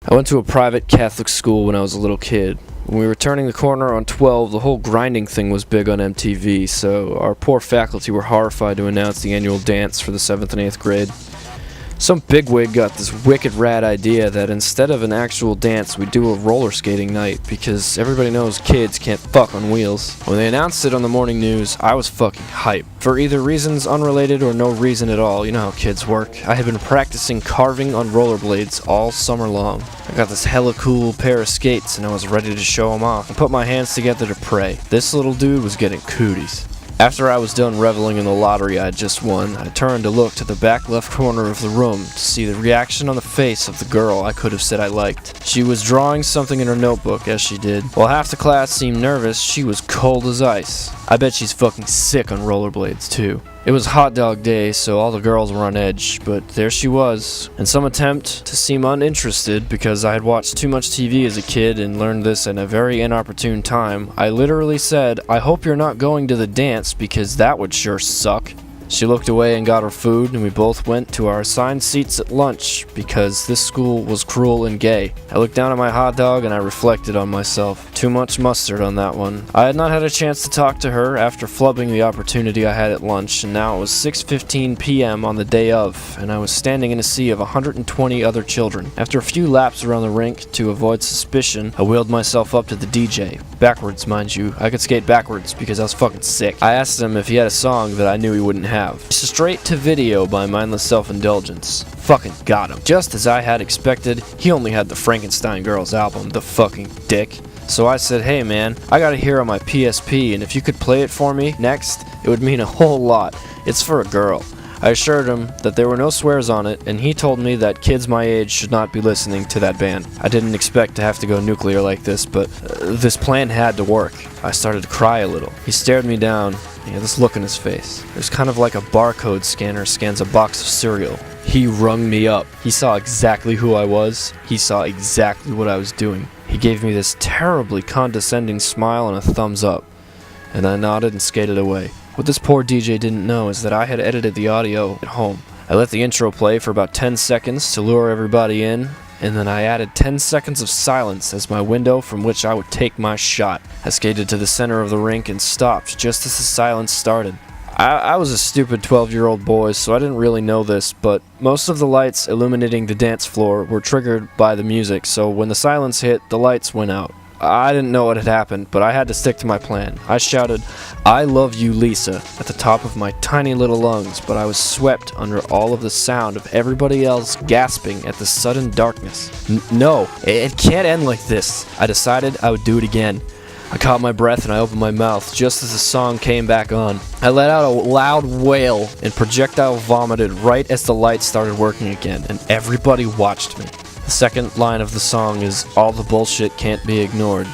I went to a private Catholic school when I was a little kid. When we were turning the corner on 12, the whole grinding thing was big on MTV, so our poor faculty were horrified to announce the annual dance for the 7th and 8th grade. Some bigwig got this wicked rad idea that instead of an actual dance, we'd do a roller skating night, because everybody knows kids can't fuck on wheels. When they announced it on the morning news, I was fucking hyped. For either reasons unrelated or no reason at all, you know how kids work. I had been practicing carving on rollerblades all summer long. I got this hella cool pair of skates and I was ready to show them off and put my hands together to pray. This little dude was getting cooties. After I was done reveling in the lottery I'd just won, I turned to look to the back left corner of the room to see the reaction on the face of the girl I could have said I liked. She was drawing something in her notebook as she did. While half the class seemed nervous, she was cold as ice. I bet she's fucking sick on rollerblades too. It was hot dog day, so all the girls were on edge, but there she was. In some attempt to seem uninterested because I had watched too much TV as a kid and learned this at a very inopportune time, I literally said, "I hope you're not going to the dance because that would sure suck." She looked away and got her food, and we both went to our assigned seats at lunch because this school was cruel and gay. I looked down at my hot dog and I reflected on myself. Too much mustard on that one. I had not had a chance to talk to her after flubbing the opportunity I had at lunch, and now it was 6:15 p.m. on the day of, and I was standing in a sea of 120 other children. After a few laps around the rink to avoid suspicion, I wheeled myself up to the DJ. Backwards, mind you. I could skate backwards because I was fucking sick. I asked him if he had a song that I knew he wouldn't have. Straight to video by Mindless Self-Indulgence. Fucking got him. Just as I had expected, he only had the Frankenstein Girls album, the fucking dick. So I said, "Hey man, I got it here on my PSP, and if you could play it for me next, it would mean a whole lot. It's for a girl." I assured him that there were no swears on it, and he told me that kids my age should not be listening to that band. I didn't expect to have to go nuclear like this, but this plan had to work. I started to cry a little. He stared me down. He had this look in his face. It was kind of like a barcode scanner scans a box of cereal. He rung me up. He saw exactly who I was. He saw exactly what I was doing. He gave me this terribly condescending smile and a thumbs up, and I nodded and skated away. What this poor DJ didn't know is that I had edited the audio at home. I let the intro play for about 10 seconds to lure everybody in, and then I added 10 seconds of silence as my window from which I would take my shot. I skated to the center of the rink and stopped just as the silence started. I was a stupid 12-year-old boy, so I didn't really know this, but most of the lights illuminating the dance floor were triggered by the music, so when the silence hit, the lights went out. I didn't know what had happened, but I had to stick to my plan. I shouted, "I love you, Lisa," at the top of my tiny little lungs, but I was swept under all of the sound of everybody else gasping at the sudden darkness. No, it can't end like this. I decided I would do it again. I caught my breath and I opened my mouth just as the song came back on. I let out a loud wail and projectile vomited right as the lights started working again, and everybody watched me. The second line of the song is, "All the bullshit can't be ignored,"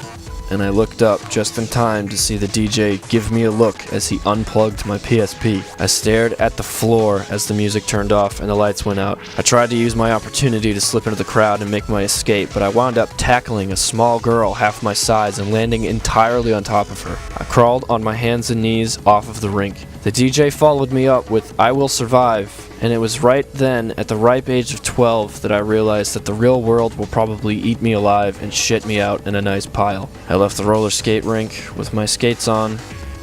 and I looked up just in time to see the DJ give me a look as he unplugged my PSP. I stared at the floor as the music turned off and the lights went out. I tried to use my opportunity to slip into the crowd and make my escape, but I wound up tackling a small girl half my size and landing entirely on top of her. I crawled on my hands and knees off of the rink. The DJ followed me up with "I Will Survive," and it was right then, at the ripe age of 12, that I realized that the real world will probably eat me alive and shit me out in a nice pile. I left the roller skate rink with my skates on,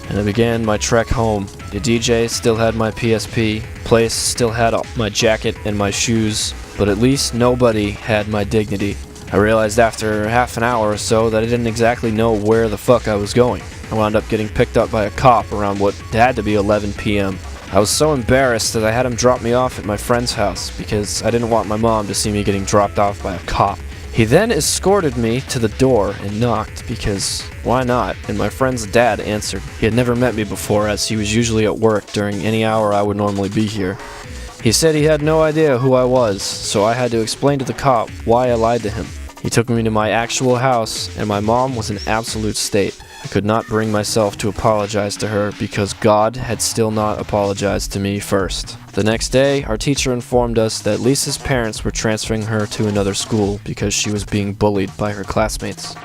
and I began my trek home. The DJ still had my PSP, place still had my jacket and my shoes, but at least nobody had my dignity. I realized after half an hour or so that I didn't exactly know where the fuck I was going. I wound up getting picked up by a cop around what had to be 11 p.m. I was so embarrassed that I had him drop me off at my friend's house because I didn't want my mom to see me getting dropped off by a cop. He then escorted me to the door and knocked because why not? And my friend's dad answered. He had never met me before as he was usually at work during any hour I would normally be here. He said he had no idea who I was, so I had to explain to the cop why I lied to him. He took me to my actual house, and my mom was in absolute state. I could not bring myself to apologize to her because God had still not apologized to me first. The next day, our teacher informed us that Lisa's parents were transferring her to another school because she was being bullied by her classmates.